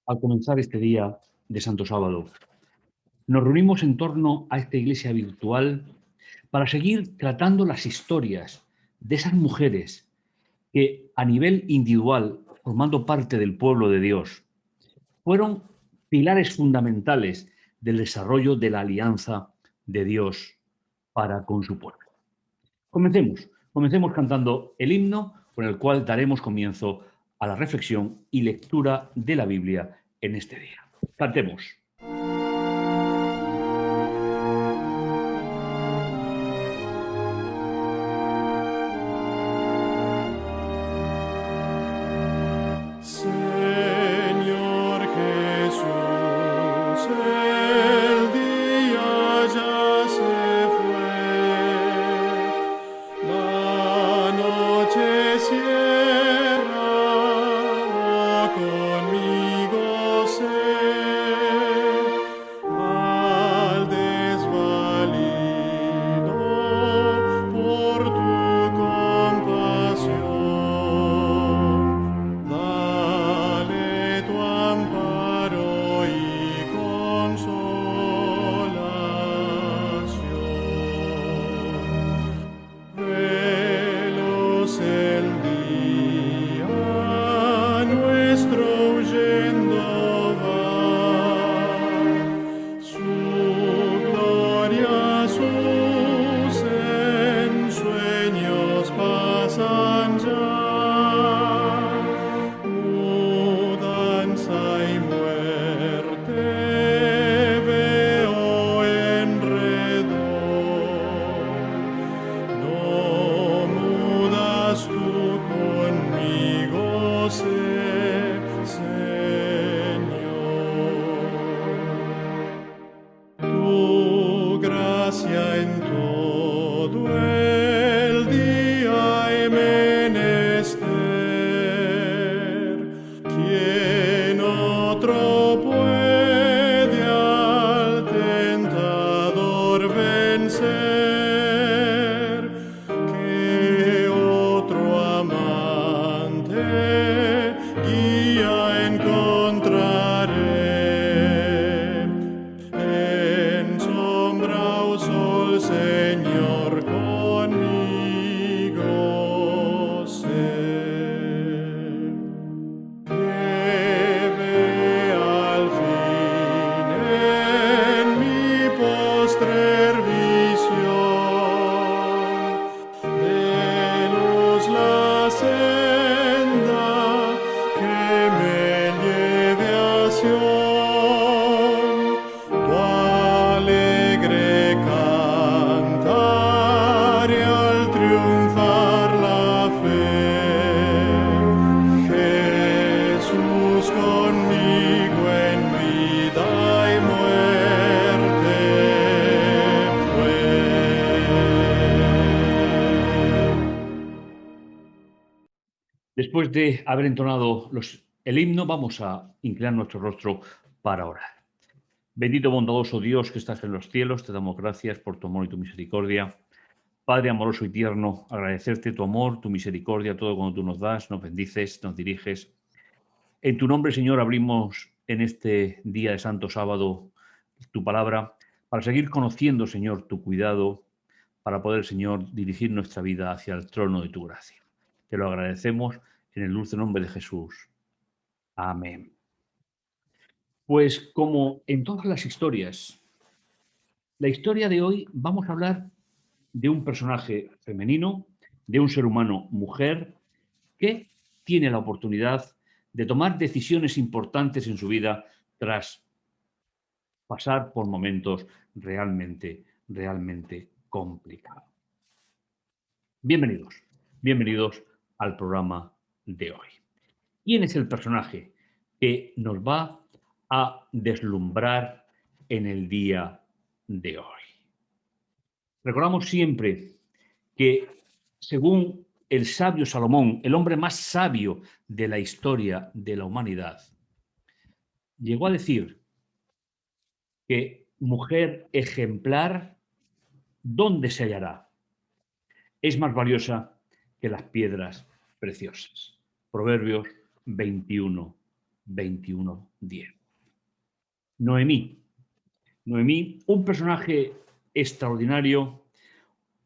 Al comenzar este día de Santo Sábado, nos reunimos en torno a esta iglesia virtual para seguir tratando las historias de esas mujeres que a nivel individual, formando parte del pueblo de Dios, fueron pilares fundamentales del desarrollo de la alianza de Dios para con su pueblo. Comencemos cantando el himno con el cual daremos comienzo a la reflexión y lectura de la Biblia en este día. Cantemos. Señor Jesús, el día ya se fue, la noche cierra, oh, conmigo sé, al desvalido por tu compasión. Dale tu amparo y consolación. Veloz el día nuestro huyendo va, su gloria, sus ensueños pasan ya. Mudanza y muerte veo enredor. No mudas tú conmigo, Señor. Tu gracia en todo el día he menester. ¿Quién otro puede al tentador vencer? ¿Qué otro amante guía encontraré? En sombra o sol, Señor, conmigo sé. Que vea al fin en mi postrer visión de luz la senda que me lleve a Sión. Tu alegre cantar y al triunfar la fe. Jesús conmigo en vida y muerte fue. Después de haber entonado el himno, vamos a inclinar nuestro rostro para orar. Bendito bondadoso Dios que estás en los cielos, te damos gracias por tu amor y tu misericordia. Padre amoroso y tierno, agradecerte tu amor, tu misericordia, todo cuando tú nos das, nos bendices, nos diriges. En tu nombre, Señor, abrimos en este día de Santo Sábado tu palabra para seguir conociendo, Señor, tu cuidado, para poder, Señor, dirigir nuestra vida hacia el trono de tu gracia. Te lo agradecemos en el dulce nombre de Jesús. Amén. Pues como en todas las historias, la historia de hoy vamos a hablar de un personaje femenino, de un ser humano mujer, que tiene la oportunidad de tomar decisiones importantes en su vida tras pasar por momentos realmente complicados. Bienvenidos al programa de hoy. ¿Quién es el personaje que nos va a deslumbrar en el día de hoy? Recordamos siempre que, según el sabio Salomón, el hombre más sabio de la historia de la humanidad, llegó a decir que mujer ejemplar, ¿dónde se hallará? Es más valiosa que las piedras preciosas. Proverbios 21:10. 21:10. Noemí. Noemí, un personaje extraordinario,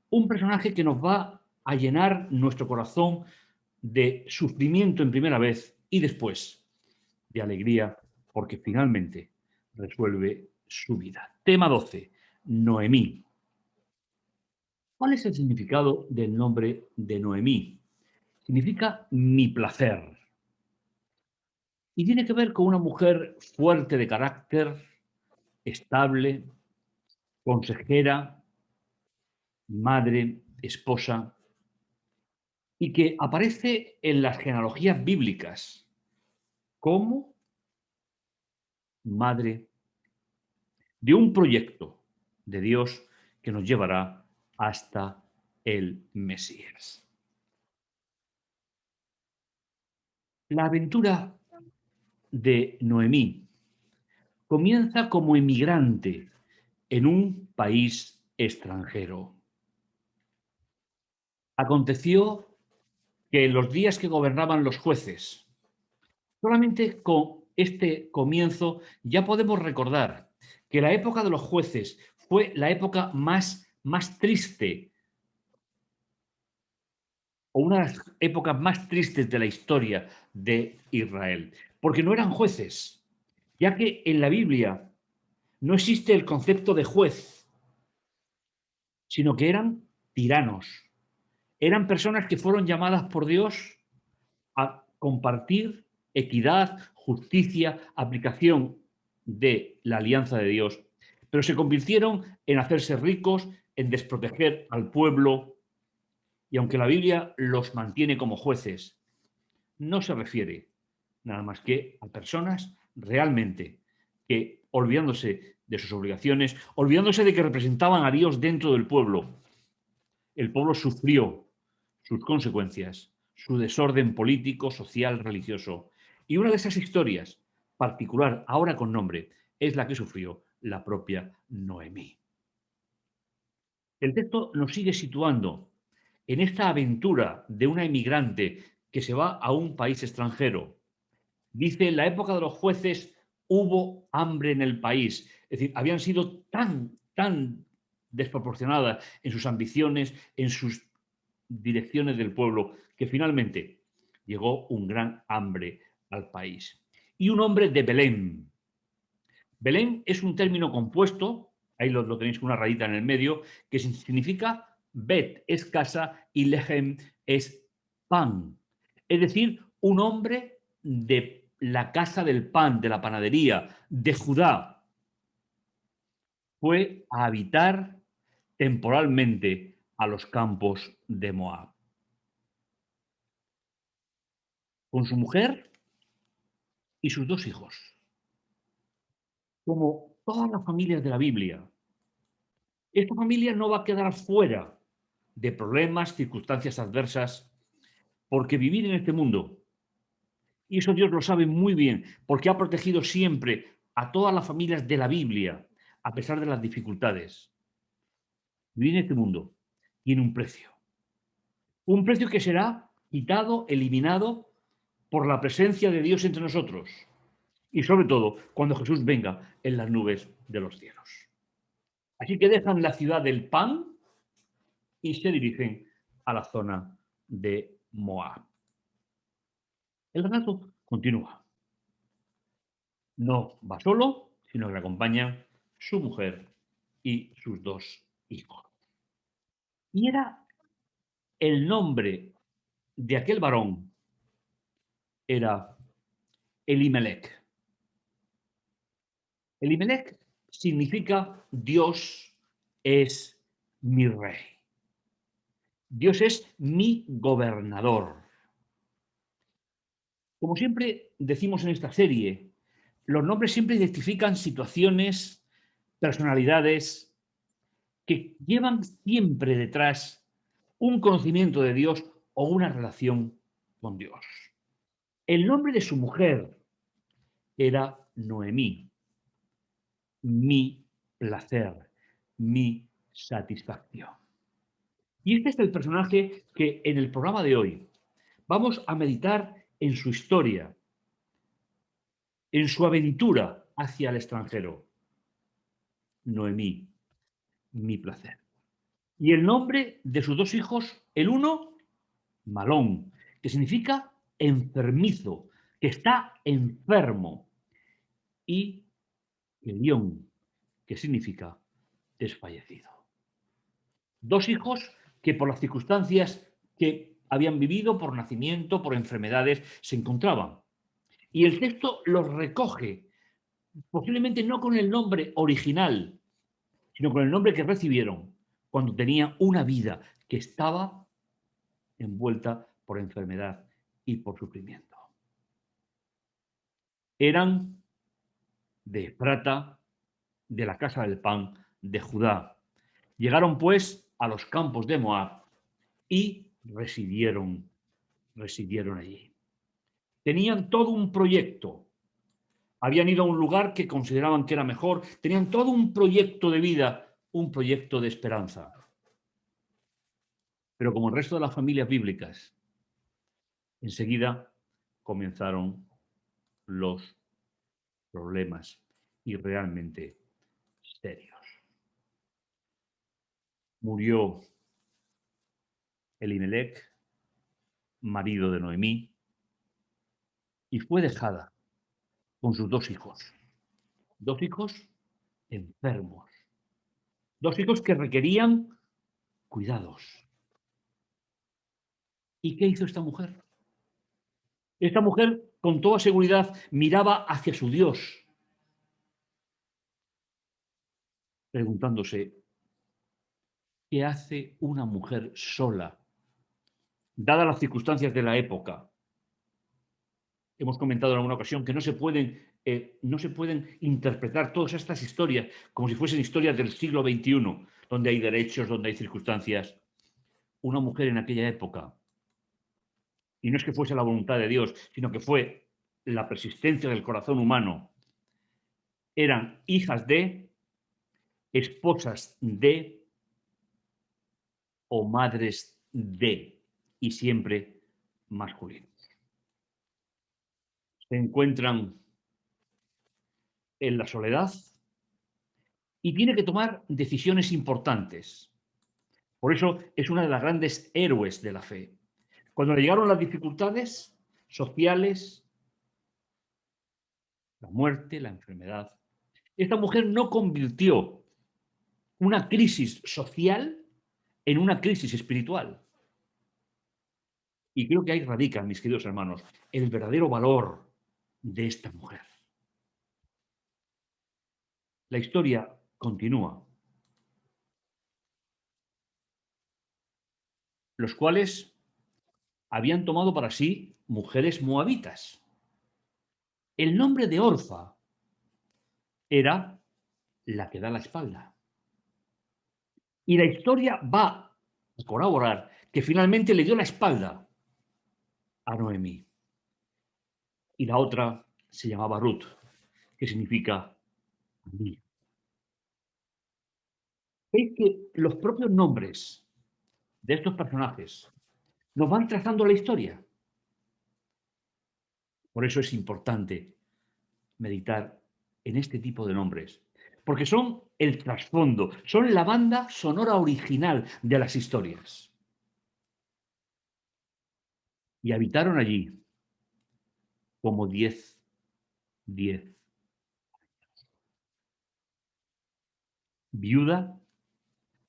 un personaje que nos va a llenar nuestro corazón de sufrimiento en primera vez y después de alegría porque finalmente resuelve su vida. Tema 12. Noemí. ¿Cuál es el significado del nombre de Noemí? Significa mi placer. Y tiene que ver con una mujer fuerte de carácter, estable, consejera, madre, esposa, y que aparece en las genealogías bíblicas como madre de un proyecto de Dios que nos llevará hasta el Mesías. La aventura de Noemí comienza como emigrante en un país extranjero. Aconteció que en los días que gobernaban los jueces, solamente con este comienzo ya podemos recordar que la época de los jueces fue la época más triste o una de las épocas más tristes de la historia de Israel, porque no eran jueces, ya que en la Biblia no existe el concepto de juez, sino que eran tiranos, eran personas que fueron llamadas por Dios a compartir equidad, justicia, aplicación de la alianza de Dios, pero se convirtieron en hacerse ricos, en desproteger al pueblo, y aunque la Biblia los mantiene como jueces, no se refiere nada más que a personas realmente que, olvidándose de sus obligaciones, olvidándose de que representaban a Dios dentro del pueblo, el pueblo sufrió sus consecuencias, su desorden político, social, religioso. Y una de esas historias, particular, ahora con nombre, es la que sufrió la propia Noemí. El texto nos sigue situando en esta aventura de una emigrante que se va a un país extranjero. Dice, en la época de los jueces hubo hambre en el país. Es decir, habían sido tan desproporcionadas en sus ambiciones, en sus direcciones del pueblo, que finalmente llegó un gran hambre al país. Y un hombre de Belén. Belén es un término compuesto, ahí lo tenéis con una rayita en el medio, que significa Bet es casa y Lehem es pan. Es decir, un hombre de la casa del pan, de la panadería, de Judá, fue a habitar temporalmente a los campos de Moab. Con su mujer y sus dos hijos. Como todas las familias de la Biblia, esta familia no va a quedar fuera de problemas, circunstancias adversas, porque vivir en este mundo, y eso Dios lo sabe muy bien, porque ha protegido siempre a todas las familias de la Biblia, a pesar de las dificultades. Vivir en este mundo tiene un precio que será quitado, eliminado por la presencia de Dios entre nosotros, y sobre todo cuando Jesús venga en las nubes de los cielos. Así que dejan la ciudad del pan y se dirigen a la zona de Moab. El relato continúa. No va solo, sino que le acompañan su mujer y sus dos hijos. Y era el nombre de aquel varón, era Elimelech. Elimelech significa Dios es mi rey. Dios es mi gobernador. Como siempre decimos en esta serie, los nombres siempre identifican situaciones, personalidades que llevan siempre detrás un conocimiento de Dios o una relación con Dios. El nombre de su mujer era Noemí, mi placer, mi satisfacción. Y este es el personaje que en el programa de hoy vamos a meditar en su historia, en su aventura hacia el extranjero. Noemí, mi placer. Y el nombre de sus dos hijos, el uno, Malón, que significa enfermizo, que está enfermo, y Elión, que significa desfallecido. Dos hijos que por las circunstancias que habían vivido, por nacimiento, por enfermedades, se encontraban. Y el texto los recoge, posiblemente no con el nombre original, sino con el nombre que recibieron cuando tenían una vida que estaba envuelta por enfermedad y por sufrimiento. Eran de Efrata, de la casa del pan de Judá. Llegaron pues a los campos de Moab y residieron allí. Tenían todo un proyecto. Habían ido a un lugar que consideraban que era mejor. Tenían todo un proyecto de vida, un proyecto de esperanza. Pero como el resto de las familias bíblicas, enseguida comenzaron los problemas y realmente serios. Murió Elimelech, marido de Noemí, y fue dejada con sus dos hijos enfermos, dos hijos que requerían cuidados. ¿Y qué hizo esta mujer? Esta mujer, con toda seguridad, miraba hacia su Dios, preguntándose, ¿qué hace una mujer sola, dadas las circunstancias de la época? Hemos comentado en alguna ocasión que no se pueden interpretar todas estas historias como si fuesen historias del siglo XXI, donde hay derechos, donde hay circunstancias. Una mujer en aquella época, y no es que fuese la voluntad de Dios, sino que fue la persistencia del corazón humano, eran hijas de, esposas de o madres de, y siempre masculinos. Se encuentran en la soledad y tiene que tomar decisiones importantes. Por eso es una de las grandes héroes de la fe. Cuando le llegaron las dificultades sociales, la muerte, la enfermedad, esta mujer no convirtió una crisis social en una crisis espiritual. Y creo que ahí radica, mis queridos hermanos, el verdadero valor de esta mujer. La historia continúa. Los cuales habían tomado para sí mujeres moabitas. El nombre de Orfa era la que da la espalda. Y la historia va a corroborar que finalmente le dio la espalda a Noemí. Y la otra se llamaba Ruth, que significa amiga. Veis que los propios nombres de estos personajes nos van trazando la historia. Por eso es importante meditar en este tipo de nombres, porque son el trasfondo, son la banda sonora original de las historias. Y habitaron allí como 10. Viuda,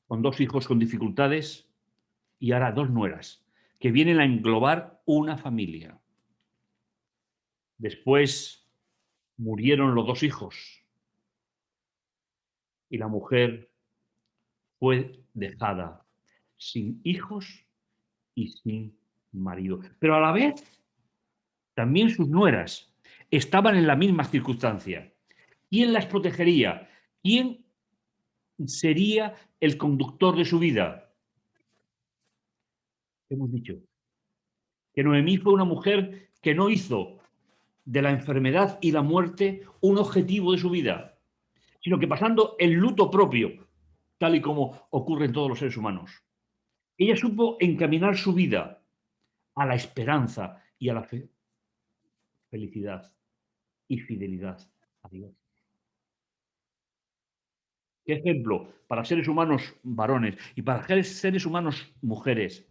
con dos hijos con dificultades y ahora dos nueras, que vienen a englobar una familia. Después murieron los dos hijos y la mujer fue dejada sin hijos y sin marido. Pero a la vez, también sus nueras estaban en la misma circunstancia. ¿Quién las protegería? ¿Quién sería el conductor de su vida? Hemos dicho que Noemí fue una mujer que no hizo de la enfermedad y la muerte un objetivo de su vida, sino que pasando el luto propio, tal y como ocurre en todos los seres humanos, ella supo encaminar su vida a la esperanza y a la felicidad. y fidelidad a Dios. ¿Qué ejemplo para seres humanos varones y para seres humanos mujeres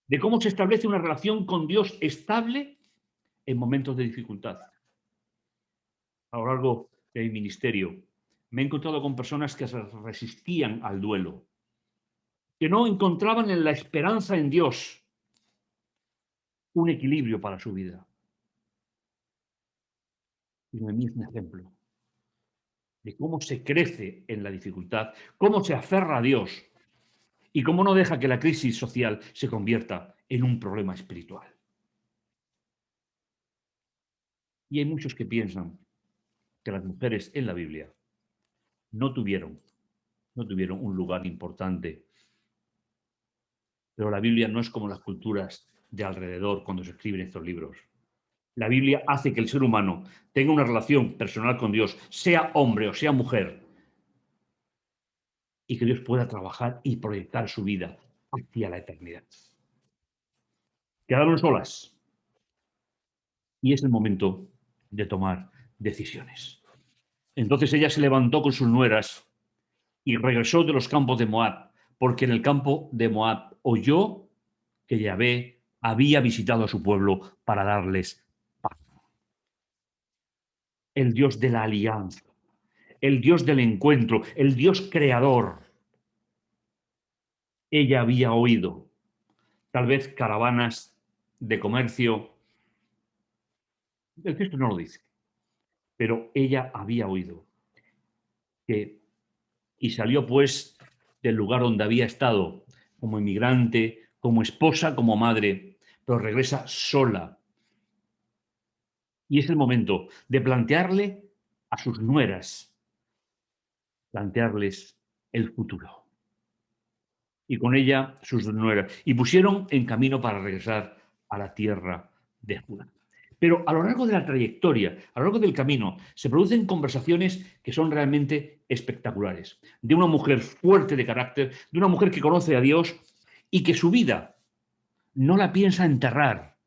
de cómo se establece una relación con Dios estable en momentos de dificultad? A lo largo de mi ministerio me he encontrado con personas que se resistían al duelo, que no encontraban en la esperanza en Dios un equilibrio para su vida. Y Noemí es un ejemplo de cómo se crece en la dificultad, cómo se aferra a Dios y cómo no deja que la crisis social se convierta en un problema espiritual. Y hay muchos que piensan que las mujeres en la Biblia no tuvieron, no tuvieron un lugar importante. Pero la Biblia no es como las culturas de alrededor cuando se escriben estos libros. La Biblia hace que el ser humano tenga una relación personal con Dios, sea hombre o sea mujer, y que Dios pueda trabajar y proyectar su vida hacia la eternidad. Quedaron solas y es el momento de tomar decisiones. Entonces ella se levantó con sus nueras y regresó de los campos de Moab, porque en el campo de Moab oyó que Yahvé había visitado a su pueblo para darles paz. El Dios de la alianza, el Dios del encuentro, el Dios creador. Ella había oído, tal vez caravanas de comercio, el texto no lo dice, pero ella había oído que, y salió pues del lugar donde había estado como inmigrante, como esposa, como madre, pero regresa sola. Y es el momento de plantearle a sus nueras, plantearles el futuro. Y con ella sus nueras. Y pusieron en camino para regresar a la tierra de Judá. Pero a lo largo de la trayectoria, a lo largo del camino, se producen conversaciones que son realmente espectaculares. De una mujer fuerte de carácter, de una mujer que conoce a Dios y que su vida no la piensa enterrar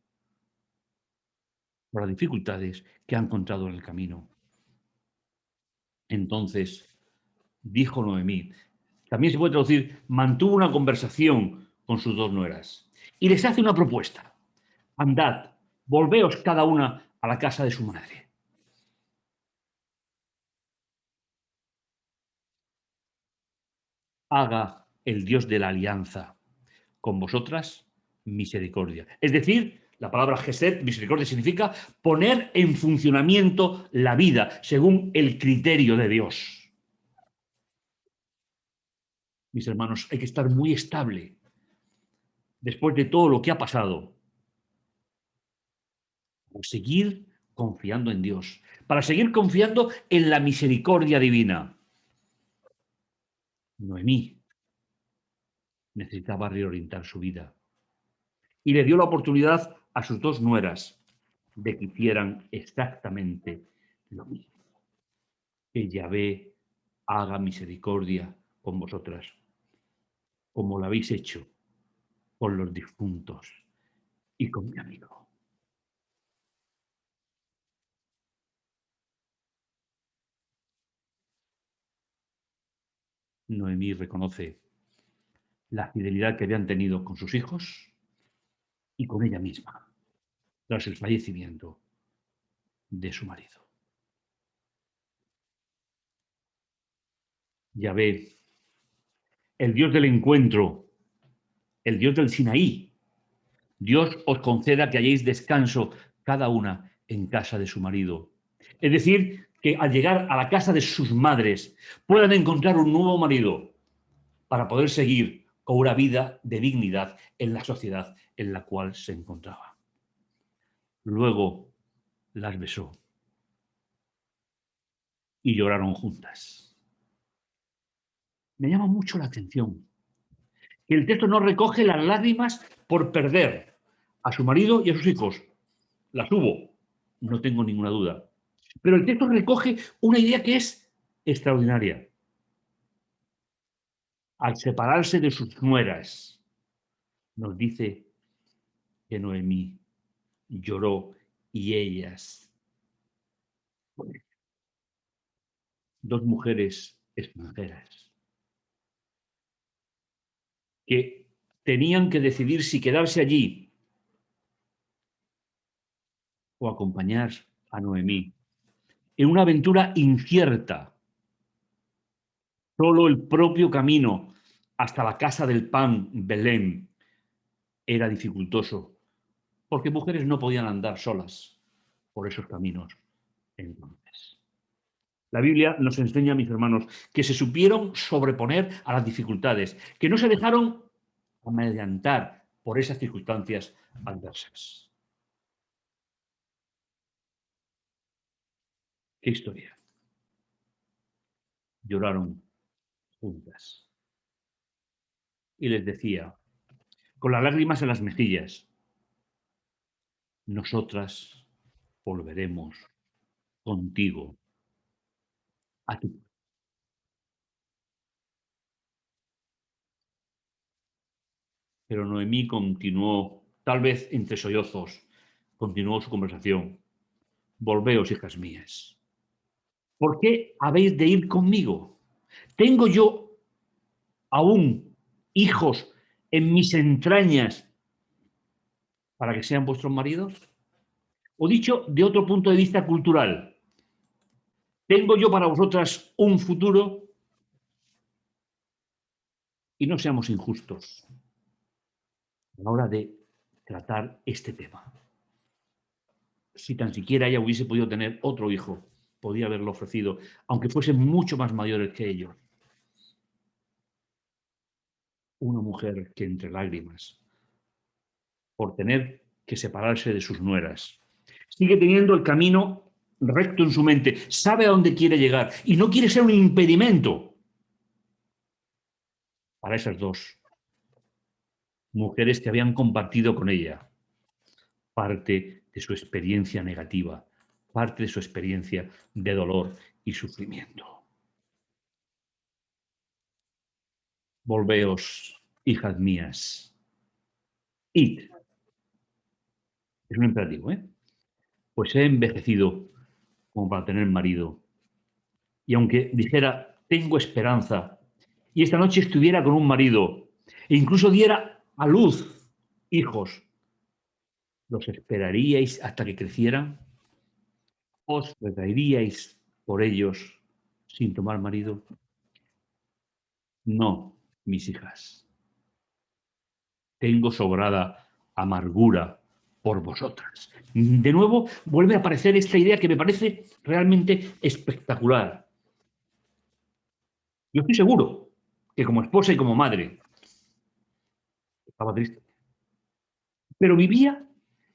por las dificultades que ha encontrado en el camino. Entonces dijo Noemí, también se puede traducir, mantuvo una conversación con sus dos nueras y les hace una propuesta. Andad, volveos cada una a la casa de su madre. Haga el Dios de la alianza con vosotras misericordia. Es decir, la palabra Gesed, misericordia, significa poner en funcionamiento la vida según el criterio de Dios. Mis hermanos, hay que estar muy estable después de todo lo que ha pasado. Seguir confiando en Dios, para seguir confiando en la misericordia divina. Noemí necesitaba reorientar su vida y le dio la oportunidad a sus dos nueras de que hicieran exactamente lo mismo. Que Yahvé haga misericordia con vosotras, como lo habéis hecho con los difuntos y con mi amigo. Noemí reconoce la fidelidad que habían tenido con sus hijos y con ella misma, tras el fallecimiento de su marido. Yahvé, el Dios del encuentro, el Dios del Sinaí, Dios os conceda que halléis descanso cada una en casa de su marido. Es decir, que al llegar a la casa de sus madres puedan encontrar un nuevo marido para poder seguir con una vida de dignidad en la sociedad en la cual se encontraba. Luego las besó y lloraron juntas. Me llama mucho la atención que el texto no recoge las lágrimas por perder a su marido y a sus hijos. Las hubo, no tengo ninguna duda. Pero el texto recoge una idea que es extraordinaria. Al separarse de sus nueras, nos dice que Noemí lloró y ellas. Dos mujeres extranjeras que tenían que decidir si quedarse allí o acompañar a Noemí en una aventura incierta. Solo el propio camino hasta la casa del pan, Belén, era dificultoso, porque mujeres no podían andar solas por esos caminos entonces. La Biblia nos enseña, mis hermanos, que se supieron sobreponer a las dificultades, que no se dejaron amedrentar por esas circunstancias adversas. ¿Qué historia? Lloraron juntas. Y les decía, con las lágrimas en las mejillas, nosotras volveremos contigo a tu. Pero Noemí continuó, tal vez entre sollozos, continuó su conversación. Volveos, hijas mías. ¿Por qué habéis de ir conmigo? ¿Tengo yo aún hijos en mis entrañas para que sean vuestros maridos? O dicho de otro punto de vista cultural, ¿tengo yo para vosotras un futuro? Y no seamos injustos a la hora de tratar este tema. Si tan siquiera ella hubiese podido tener otro hijo, podía haberlo ofrecido, aunque fuesen mucho más mayores que ellos. Una mujer que entre lágrimas, por tener que separarse de sus nueras, sigue teniendo el camino recto en su mente, sabe a dónde quiere llegar y no quiere ser un impedimento para esas dos mujeres que habían compartido con ella parte de su experiencia negativa, parte de su experiencia de dolor y sufrimiento. Volveos, hijas mías, id. Es un imperativo, ¿eh? Pues he envejecido como para tener marido. Y aunque dijera, tengo esperanza, y esta noche estuviera con un marido, e incluso diera a luz hijos, ¿los esperaríais hasta que crecieran? ¿Os retraeríais por ellos sin tomar marido? No, mis hijas. Tengo sobrada amargura por vosotras. De nuevo vuelve a aparecer esta idea que me parece realmente espectacular. Yo estoy seguro que como esposa y como madre estaba triste, pero vivía,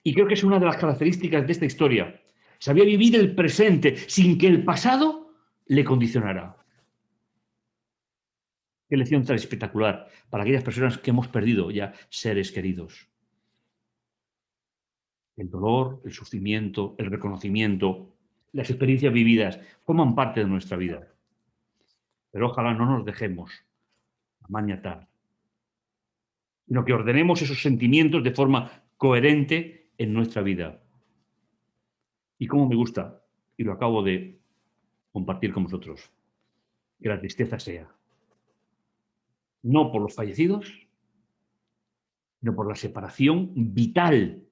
y creo que es una de las características de esta historia, sabía vivir el presente sin que el pasado le condicionara. Qué lección tan espectacular para aquellas personas que hemos perdido ya seres queridos. El dolor, el sufrimiento, el reconocimiento, las experiencias vividas forman parte de nuestra vida. Pero ojalá no nos dejemos maniatar, sino que ordenemos esos sentimientos de forma coherente en nuestra vida. Y cómo me gusta, y lo acabo de compartir con vosotros, que la tristeza sea no por los fallecidos, sino por la separación vital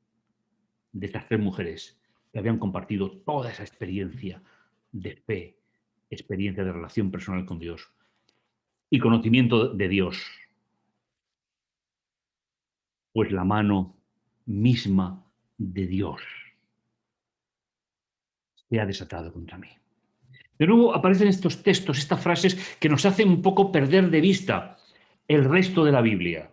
de estas tres mujeres que habían compartido toda esa experiencia de fe, experiencia de relación personal con Dios y conocimiento de Dios, pues la mano misma de Dios se ha desatado contra mí. De nuevo aparecen estos textos, estas frases que nos hacen un poco perder de vista el resto de la Biblia.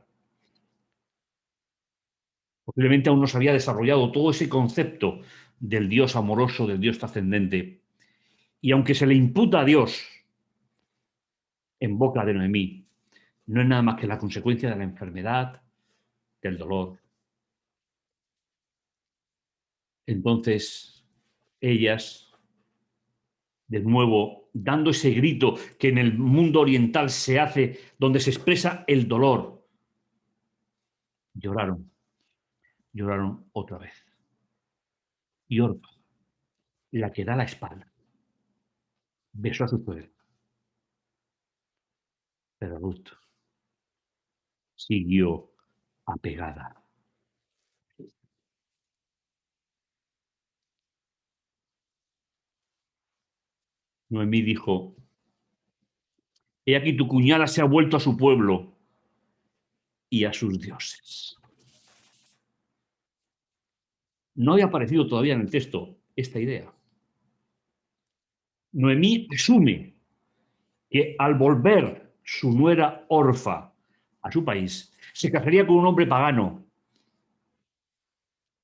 Posiblemente aún no se había desarrollado todo ese concepto del Dios amoroso, del Dios trascendente. Y aunque se le imputa a Dios en boca de Noemí, no es nada más que la consecuencia de la enfermedad, del dolor. Entonces, ellas, de nuevo, dando ese grito que en el mundo oriental se hace, donde se expresa el dolor, lloraron, lloraron otra vez. Y Orpa, la que da la espalda. besó a su suegra, pero Ruth siguió apegada. Noemí dijo: he aquí tu cuñada se ha vuelto a su pueblo y a sus dioses. No había aparecido todavía en el texto esta idea. Noemí asume que al volver su nuera Orfa a su país, se casaría con un hombre pagano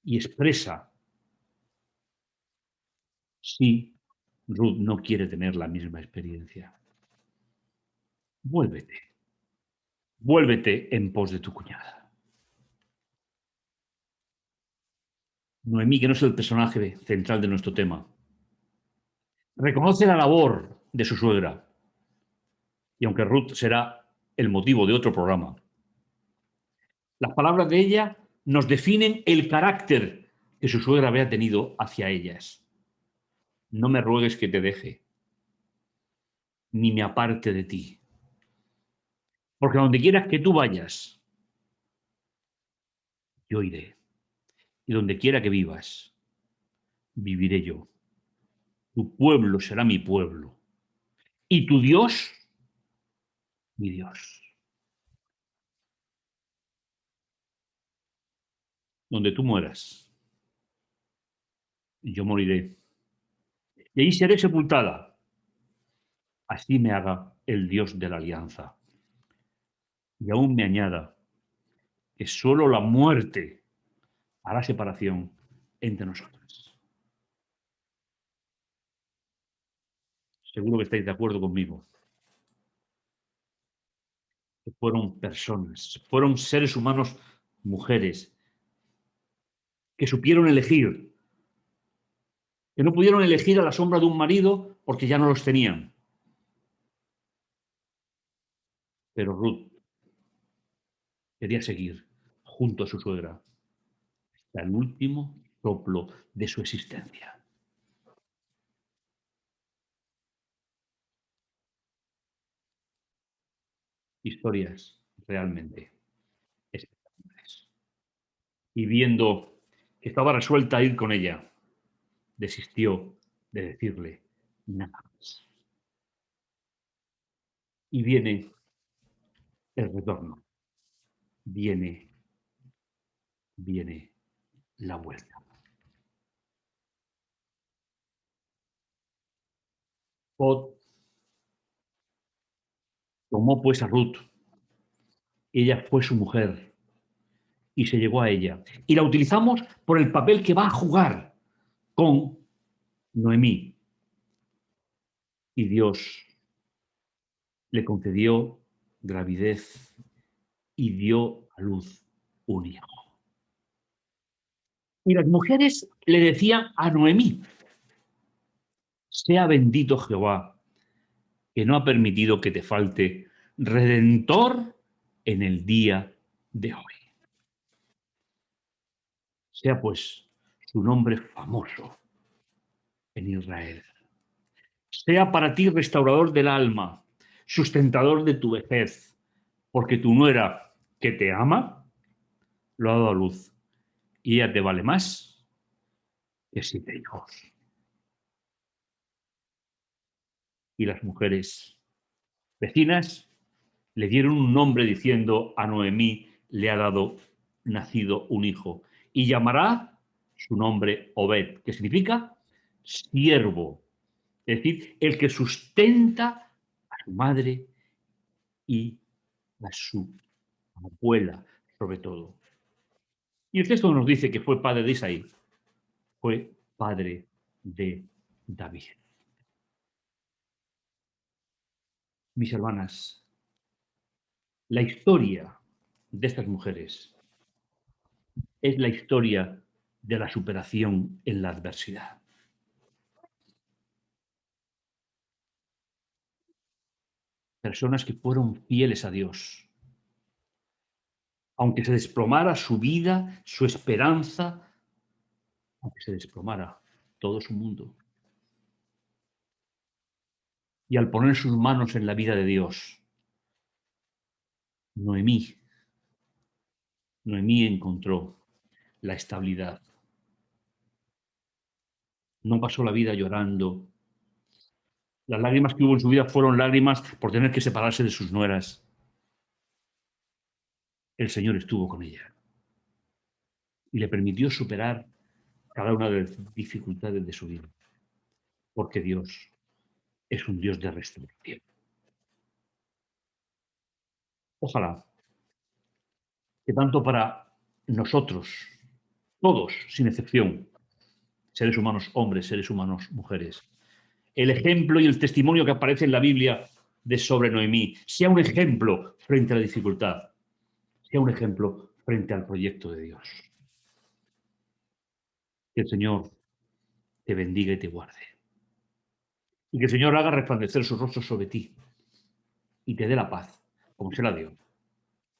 y expresa si Ruth no quiere tener la misma experiencia. Vuélvete, vuélvete en pos de tu cuñada. Noemí, que no es el personaje central de nuestro tema, reconoce la labor de su suegra, y aunque Ruth será el motivo de otro programa, las palabras de ella nos definen el carácter que su suegra había tenido hacia ellas. No me ruegues que te deje, ni me aparte de ti, porque a donde quieras que tú vayas, yo iré, y donde quiera que vivas, viviré yo. Tu pueblo será mi pueblo, y tu Dios, mi Dios. Donde tú mueras, yo moriré, y ahí seré sepultada. Así me haga el Dios de la alianza. Y aún me añada que solo la muerte hará separación entre nosotros. Seguro que estáis de acuerdo conmigo. Que fueron personas, fueron seres humanos, mujeres, que supieron elegir, que no pudieron elegir a la sombra de un marido porque ya no los tenían. Pero Ruth quería seguir junto a su suegra hasta el último soplo de su existencia. Historias realmente espectaculares. Y viendo que estaba resuelta a ir con ella, desistió de decirle nada más. Y viene el retorno, viene la vuelta. Od tomó pues a Ruth, ella fue su mujer y se llegó a ella. Y la utilizamos por el papel que va a jugar con Noemí. Y Dios le concedió gravidez y dio a luz un hijo. Y las mujeres le decían a Noemí: sea bendito Jehová, que no ha permitido que te falte redentor en el día de hoy. Sea pues su nombre famoso en Israel. Sea para ti restaurador del alma, sustentador de tu vejez, porque tu nuera que te ama lo ha dado a luz y ella te vale más que 7 hijos. Y las mujeres vecinas le dieron un nombre diciendo: a Noemí le ha dado nacido un hijo y llamará su nombre Obed, que significa siervo, es decir, el que sustenta a su madre y a su abuela, sobre todo. Y el texto nos dice que fue padre de Isaí, fue padre de David. Mis hermanas, la historia de estas mujeres es la historia de la superación en la adversidad. Personas que fueron fieles a Dios, aunque se desplomara su vida, su esperanza, aunque se desplomara todo su mundo. Y al poner sus manos en la vida de Dios, Noemí encontró la estabilidad. No pasó la vida llorando. Las lágrimas que hubo en su vida fueron lágrimas por tener que separarse de sus nueras. El Señor estuvo con ella y le permitió superar cada una de las dificultades de su vida, porque Dios es un Dios de restauración. Ojalá que tanto para nosotros, todos, sin excepción, seres humanos hombres, seres humanos mujeres, el ejemplo y el testimonio que aparece en la Biblia de sobre Noemí sea un ejemplo frente a la dificultad, sea un ejemplo frente al proyecto de Dios. Que el Señor te bendiga y te guarde. Y que el Señor haga resplandecer su rostro sobre ti y te dé la paz, como se la dio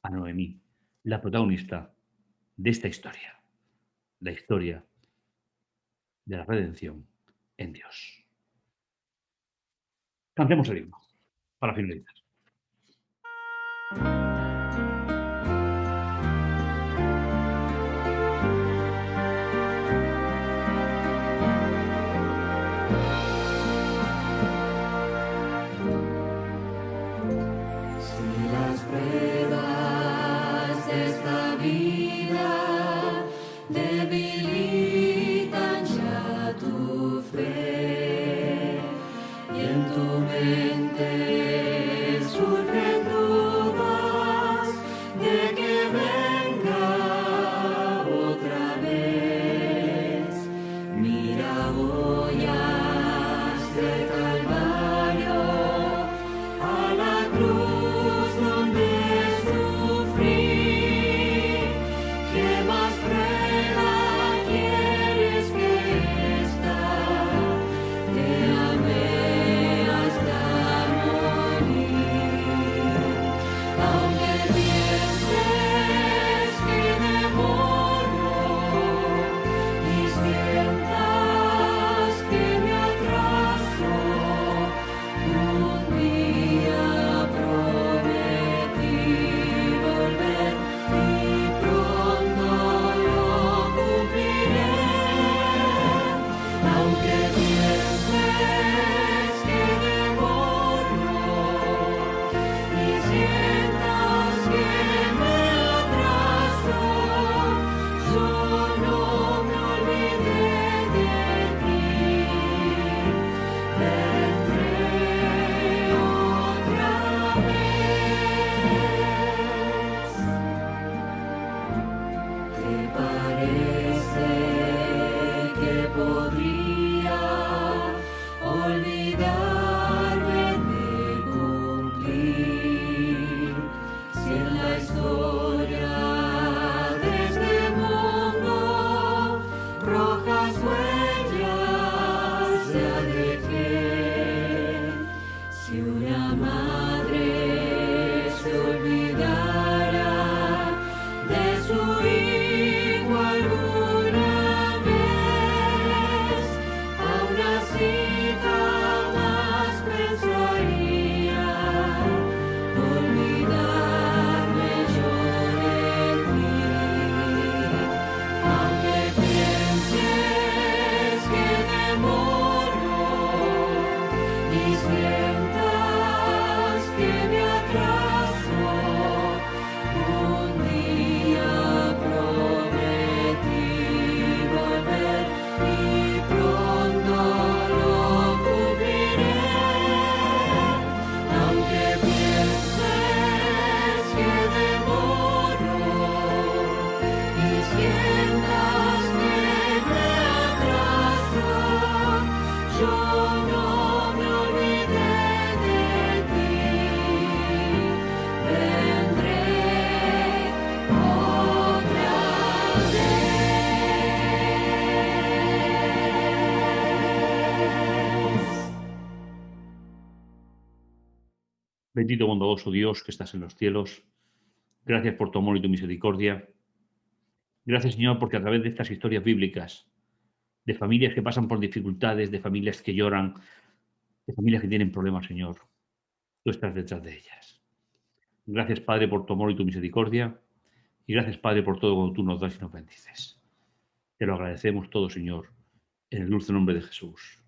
a Noemí, la protagonista de esta historia, la historia de la redención en Dios. Cantemos el himno para finalizar. Si las pruebas de esta vida debilitan ya tu fe y en tu mente surgen dudas de que venga otra vez, mira hoy hasta el Calvario, a la cruz donde sufrí. ¿Qué más prueba quieres que esta? Te amé hasta morir. Aunque pienses que demoro y sientas que me atraso, un día prometí volver y pronto lo cumpliré. Aunque pienses que demoro y sientas que me atraso, yo no me olvidé de ti. Vendré otra vez. ¿Te parece que podría olvidarme de cumplir si en la historia de este mundo rojas huellas ya dejé? Si una madre se olvidara de su hijo alguna vez, aún así jamás pensaría olvidarme yo de ti. Aunque pienses que demoro y sientas que me atraso, un día prometí volver y pronto lo cumpliré. Aunque pienses que demoro y sientas que me atraso, yo no me olvidé de ti. Vendré otra vez. Bendito bondadoso Dios que estás en los cielos, gracias por tu amor y tu misericordia. Gracias, Señor, porque a través de estas historias bíblicas, de familias que pasan por dificultades, de familias que lloran, de familias que tienen problemas, Señor. Tú estás detrás de ellas. Gracias, Padre, por tu amor y tu misericordia. Y gracias, Padre, por todo cuando tú nos das y nos bendices. Te lo agradecemos todo, Señor, en el dulce nombre de Jesús.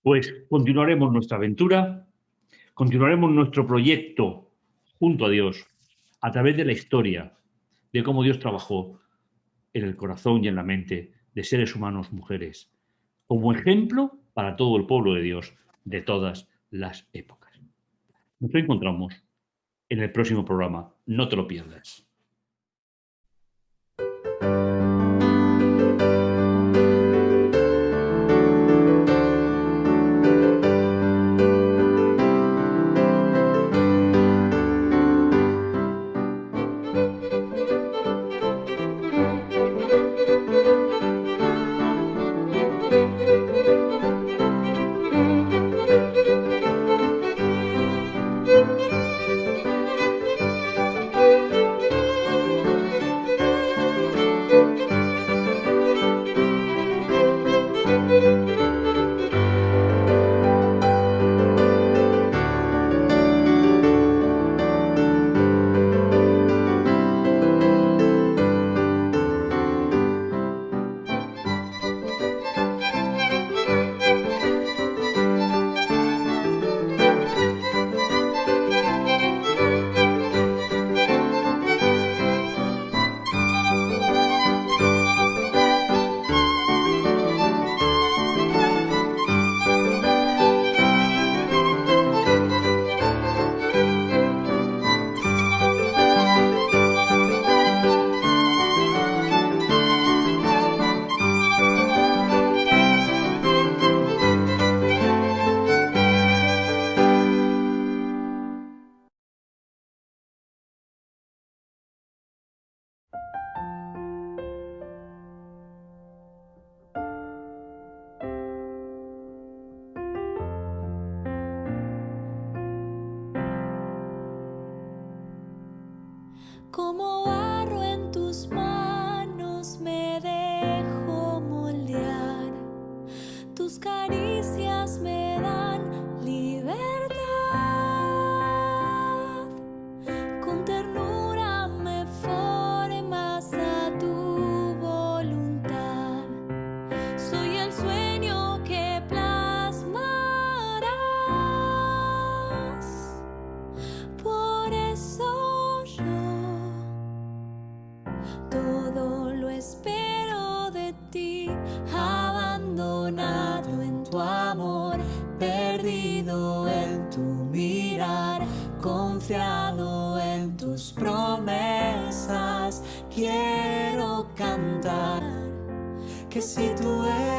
Pues continuaremos nuestra aventura, continuaremos nuestro proyecto junto a Dios, a través de la historia, de cómo Dios trabajó en el corazón y en la mente de seres humanos, mujeres, como ejemplo para todo el pueblo de Dios de todas las épocas. Nos encontramos en el próximo programa. No te lo pierdas. Como barro en tus manos me dejo moldear, tus caricias me dan libertad, con ternura me formas a tu voluntad, soy el sueño que plasmarás, por eso todo lo espero de ti, abandonado en tu amor, perdido en tu mirar, confiado en tus promesas. Quiero cantar que si tú eres